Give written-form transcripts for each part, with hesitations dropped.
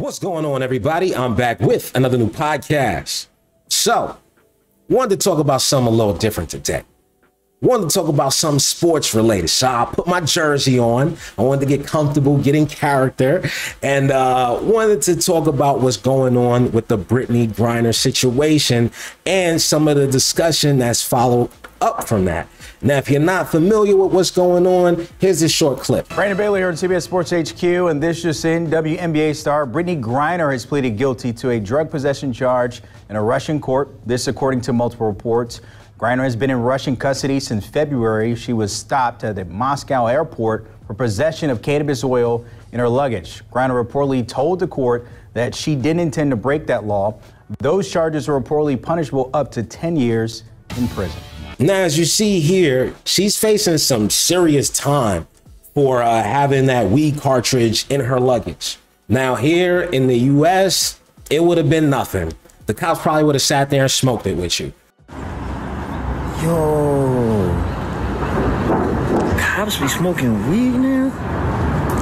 What's going on, everybody? I'm back with another new podcast. So, wanted to talk about something a little different today. Wanted to talk about something sports related. So I put my jersey on. I wanted to get comfortable, get in character, and wanted to talk about what's going on with the Brittney Griner situation and some of the discussion that's followed up from that. Now, if you're not familiar with what's going on, here's this short clip. Brandon Bailey here on CBS Sports HQ, and this just in, WNBA star Brittney Griner has pleaded guilty to a drug possession charge in a Russian court. This according to multiple reports. Griner has been in Russian custody since February. She was stopped at the Moscow airport for possession of cannabis oil in her luggage. Griner reportedly told the court that she didn't intend to break that law. Those charges are reportedly punishable up to 10 years in prison. Now, as you see here, she's facing some serious time for having that weed cartridge in her luggage. Now, here in the U.S., it would have been nothing. The cops probably would have sat there and smoked it with you. Yo, cops be smoking weed now?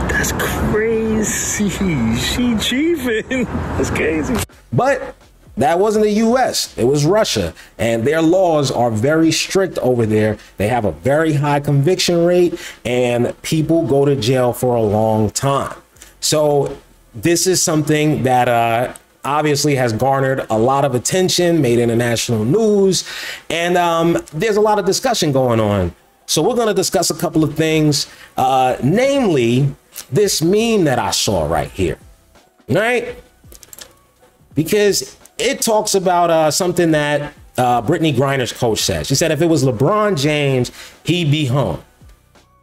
That's crazy. She chiefing. That's crazy. But that wasn't the U.S. It was Russia, and their laws are very strict over there. They have a very high conviction rate, and people go to jail for a long time. So this is something that obviously has garnered a lot of attention, made international news, and there's a lot of discussion going on. So we're going to discuss a couple of things, namely this meme that I saw right here, right? Because it talks about something that Brittney Griner's coach said. She said if it was LeBron James, he'd be home.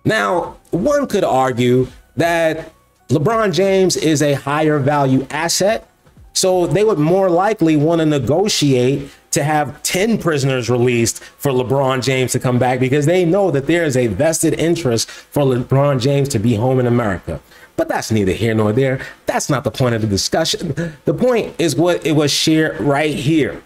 Now, one could argue that LeBron James is a higher value asset, so they would more likely want to negotiate to have 10 prisoners released for LeBron James to come back, because they know that there is a vested interest for LeBron James to be home in America. But that's neither here nor there. That's not the point of the discussion. The point is what it was shared right here.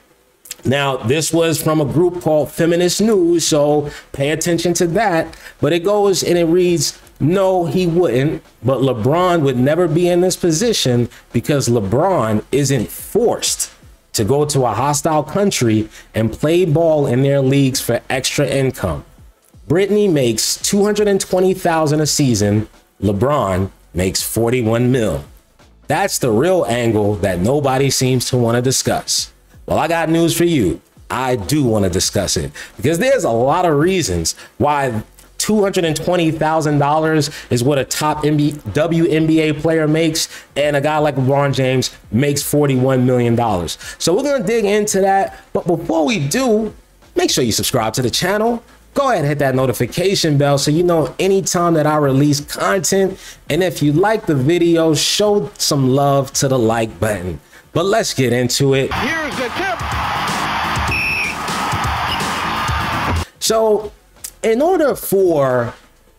Now, this was from a group called Feminist News, so pay attention to that. But it goes and it reads, no, he wouldn't, but LeBron would never be in this position because LeBron isn't forced to go to a hostile country and play ball in their leagues for extra income. Brittney makes $220,000 a season. LeBron makes 41 mil. That's the real angle that nobody seems to want to discuss. Well, I got news for you. I do want to discuss it, because there's a lot of reasons why $220,000 is what a top WNBA player makes, and a guy like LeBron James makes $41 million. So we're going to dig into that. But before we do, make sure you subscribe to the channel. Go ahead and hit that notification bell so you know anytime that I release content. And if you like the video, show some love to the like button. But let's get into it. Here's the tip. So in order for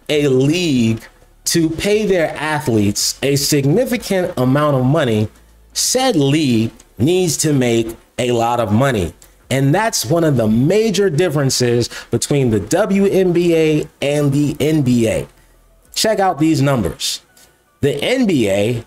a league to pay their athletes a significant amount of money, said league needs to make a lot of money. And that's one of the major differences between the WNBA and the NBA. Check out these numbers. The NBA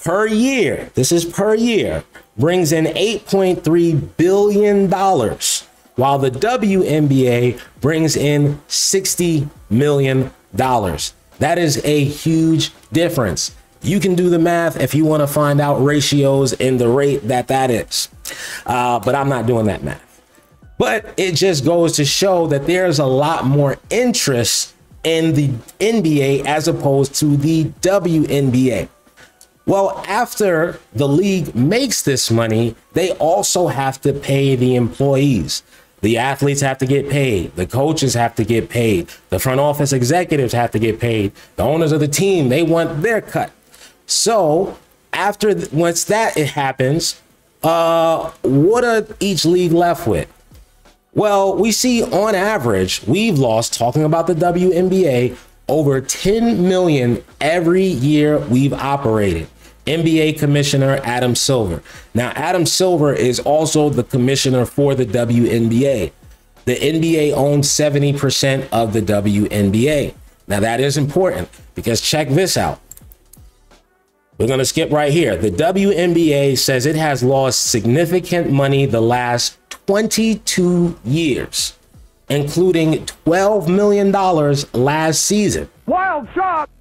per year, this is per year, brings in $8.3 billion, while the WNBA brings in $60 million. That is a huge difference. You can do the math if you want to find out ratios in the rate that is. But I'm not doing that math. But it just goes to show that there's a lot more interest in the NBA as opposed to the WNBA. Well, after the league makes this money, they also have to pay the employees. The athletes have to get paid. The coaches have to get paid. The front office executives have to get paid. The owners of the team, they want their cut. So once that happens, what are each league left with? Well, we see on average, we've lost, talking about the WNBA, over 10 million every year we've operated. NBA Commissioner Adam Silver. Now, Adam Silver is also the commissioner for the WNBA. The NBA owns 70% of the WNBA. Now, that is important because check this out. We're going to skip right here. The WNBA says it has lost significant money the last 22 years, including $12 million last season. Wild shot!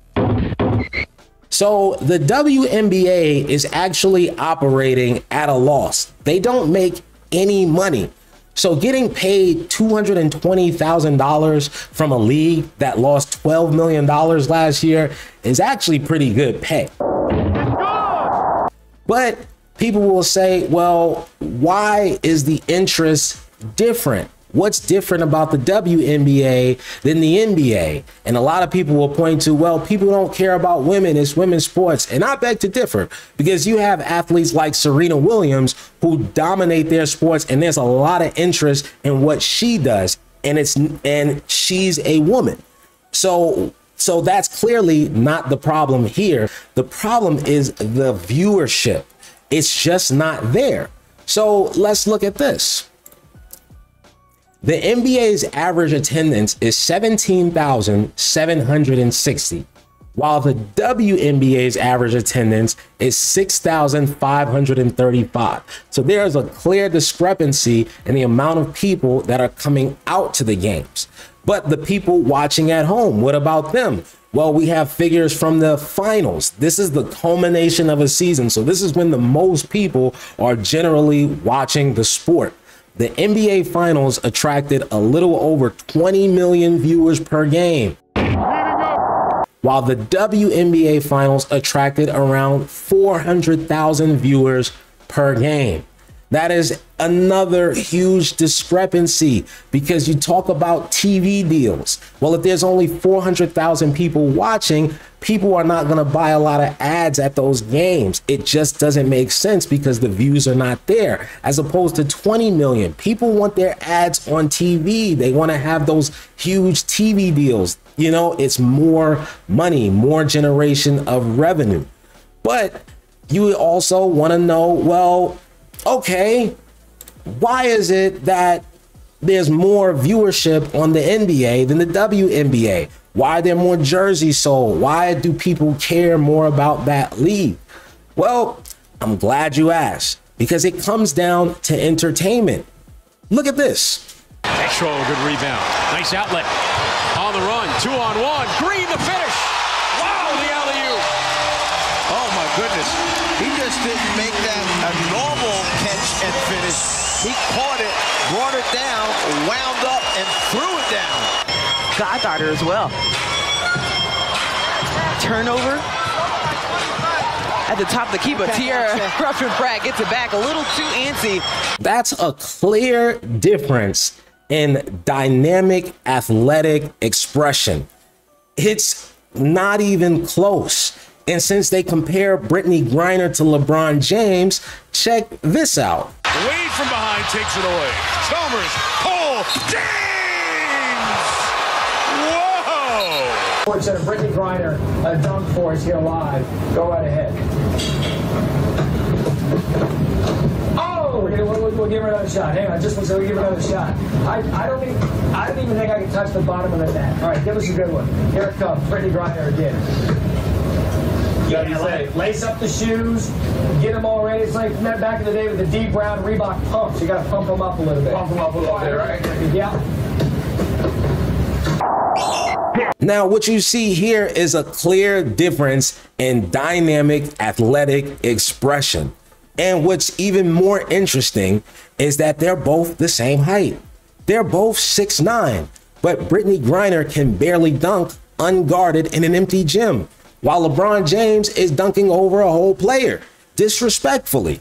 So the WNBA is actually operating at a loss. They don't make any money. So getting paid $220,000 from a league that lost $12 million last year is actually pretty good pay. But people will say, well, why is the interest different? What's different about the WNBA than the NBA? And a lot of people will point to, well, people don't care about women. It's women's sports. And I beg to differ, because you have athletes like Serena Williams who dominate their sports, and there's a lot of interest in what she does. And she's a woman. So that's clearly not the problem here. The problem is the viewership. It's just not there. So let's look at this. The NBA's average attendance is 17,760, while the WNBA's average attendance is 6,535. So there's a clear discrepancy in the amount of people that are coming out to the games. But the people watching at home, what about them? Well, we have figures from the finals. This is the culmination of a season. So this is when the most people are generally watching the sport. The NBA Finals attracted a little over 20 million viewers per game, while the WNBA Finals attracted around 400,000 viewers per game. That is another huge discrepancy, because you talk about TV deals. Well, if there's only 400,000 people watching, people are not going to buy a lot of ads at those games. It just doesn't make sense because the views are not there. As opposed to 20 million, people want their ads on TV. They want to have those huge TV deals. You know, it's more money, more generation of revenue. But you also want to know, well, okay, why is it that there's more viewership on the NBA than the WNBA? Why are there more jerseys sold? Why do people care more about that league? Well, I'm glad you asked, because it comes down to entertainment. Look at this. Control, good rebound. Nice outlet. On the run, 2-on-1. Green, the finish. Wow, the alley-oop. Oh, my goodness. He just didn't make that a normal catch and finish. He caught it, brought it down, wound up, and threw it down. God got her as well. Turnover at the top of the key, but Tierra Crushman-Pratt gets it back a little too antsy. That's a clear difference in dynamic athletic expression. It's not even close. And since they compare Brittney Griner to LeBron James, check this out. Wade from behind takes it away. Chalmers, Cole, James! Whoa! Sports Center, Brittney Griner, a dunk for us here live. Go right ahead. Oh, we'll give her another shot. Hang on, just one second, we'll give her another shot. I don't even think I can touch the bottom of the net. All right, give us a good one. Here it comes, Brittney Griner again. Yeah, lace up the shoes, get them all ready. It's like back in the day with the D Brown Reebok pumps. You got to pump them up a little bit. Pump them up a little bit, right? Yeah. Now, what you see here is a clear difference in dynamic athletic expression. And what's even more interesting is that they're both the same height. They're both 6'9", but Brittney Griner can barely dunk unguarded in an empty gym, while LeBron James is dunking over a whole player disrespectfully.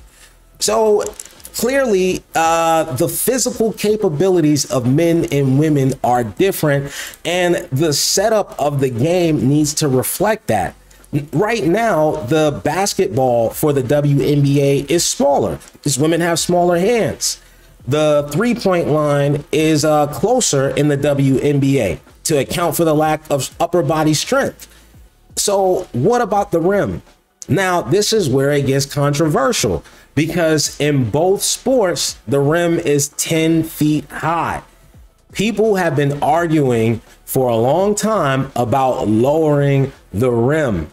So clearly, the physical capabilities of men and women are different, and the setup of the game needs to reflect that. Right now, the basketball for the WNBA is smaller because women have smaller hands. The three-point line is closer in the WNBA to account for the lack of upper body strength. So what about the rim? Now, this is where it gets controversial, because in both sports, the rim is 10 feet high. People have been arguing for a long time about lowering the rim,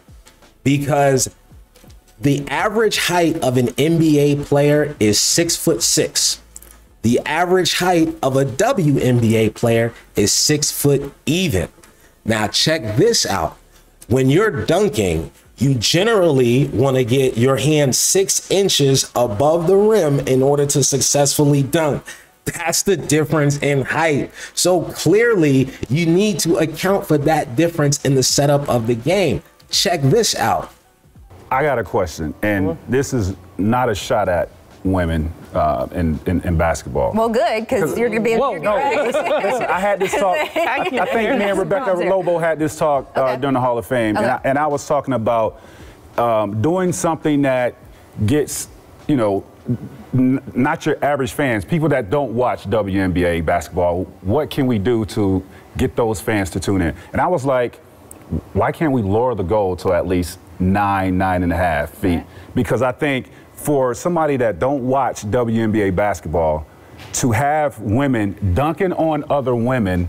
because The average height of an NBA player is 6'6". The average height of a WNBA player is 6 foot even. Now check this out. When you're dunking, you generally want to get your hand 6 inches above the rim in order to successfully dunk. That's the difference in height. So clearly you need to account for that difference in the setup of the game. Check this out. I got a question, and this is not a shot at women in basketball. Well, good, because you're going to be Whoa, no, listen, I had this talk. I think me and Rebecca Lobo had this talk during the Hall of Fame, and I was talking about doing something that gets, you know, not your average fans, people that don't watch WNBA basketball. What can we do to get those fans to tune in? And I was like, why can't we lower the goal to at least 9.5 feet? Because I think for somebody that don't watch WNBA basketball, to have women dunking on other women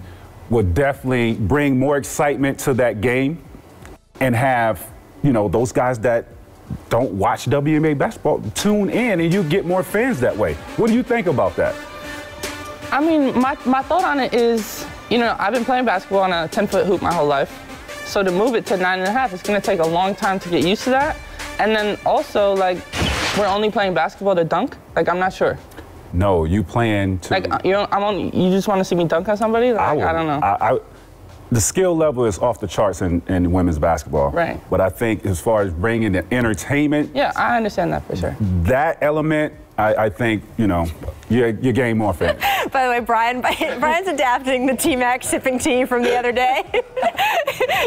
would definitely bring more excitement to that game, and have, you know, those guys that don't watch WNBA basketball tune in, and you get more fans that way. What do you think about that? I mean, my thought on it is, you know, I've been playing basketball on a 10-foot hoop my whole life. So to move it to 9.5, it's going to take a long time to get used to that. And then also, like, we're only playing basketball to dunk? Like, I'm not sure. No, you playing to... Like, you just want to see me dunk on somebody? Like, I don't know. The skill level is off the charts in women's basketball. Right. But I think as far as bringing the entertainment... Yeah, I understand that for sure. That element, I think, you know, you gain more fans. By the way, Brian's adapting the T-Max sipping tea from the other day.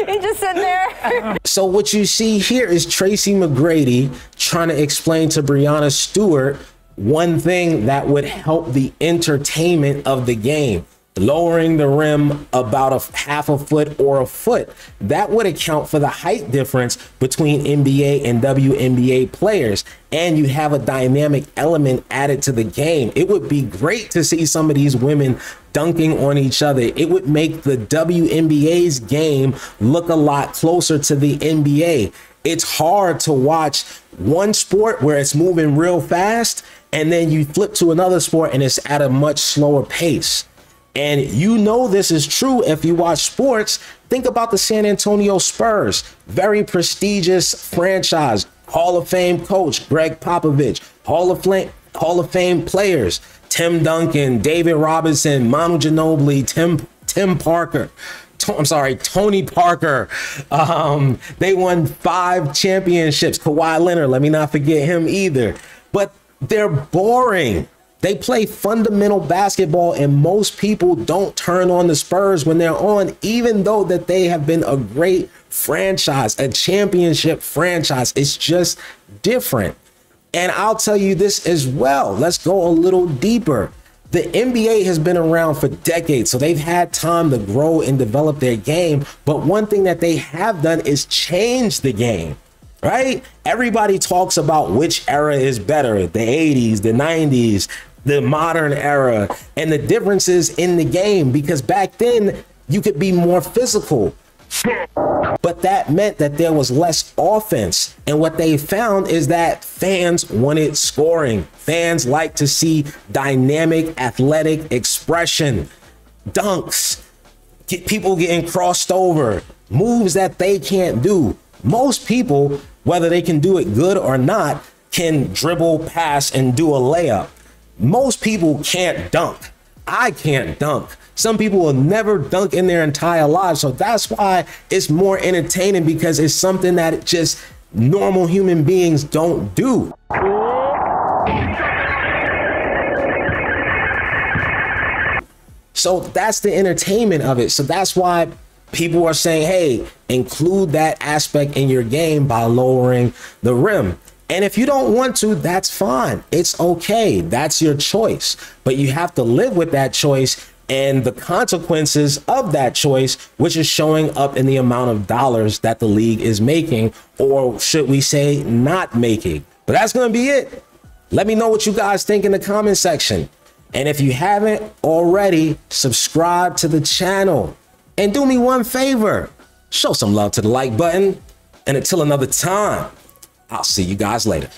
He's just sitting there. So what you see here is Tracy McGrady trying to explain to Breanna Stewart one thing that would help the entertainment of the game. Lowering the rim about a half a foot or a foot. That would account for the height difference between NBA and WNBA players. And you have a dynamic element added to the game. It would be great to see some of these women dunking on each other. It would make the WNBA's game look a lot closer to the NBA. It's hard to watch one sport where it's moving real fast, and then you flip to another sport and it's at a much slower pace. And you know this is true if you watch sports. Think about the San Antonio Spurs. Very prestigious franchise. Hall of Fame coach Greg Popovich. Hall of Fame players. Tim Duncan, David Robinson, Manu Ginobili, Tony Parker. They won 5 championships. Kawhi Leonard, let me not forget him either. But they're boring. They play fundamental basketball, and most people don't turn on the Spurs when they're on, even though that they have been a great franchise, a championship franchise. It's just different. And I'll tell you this as well. Let's go a little deeper. The NBA has been around for decades, so they've had time to grow and develop their game. But one thing that they have done is change the game. Right? Everybody talks about which era is better, the 80s, the 90s, the modern era, and the differences in the game, because back then you could be more physical, but that meant that there was less offense. And what they found is that fans wanted scoring. Fans like to see dynamic athletic expression, dunks, people getting crossed over, moves that they can't do. Most people, whether they can do it good or not, can dribble, pass, and do a layup. Most people can't dunk. I can't dunk. Some people will never dunk in their entire lives. So that's why it's more entertaining, because it's something that just normal human beings don't do. So that's the entertainment of it. So that's why people are saying, hey, include that aspect in your game by lowering the rim. And if you don't want to, that's fine. It's okay. That's your choice. But you have to live with that choice and the consequences of that choice, which is showing up in the amount of dollars that the league is making, or should we say not making. But that's going to be it. Let me know what you guys think in the comment section. And if you haven't already, subscribe to the channel. And do me one favor, show some love to the like button. And until another time, I'll see you guys later.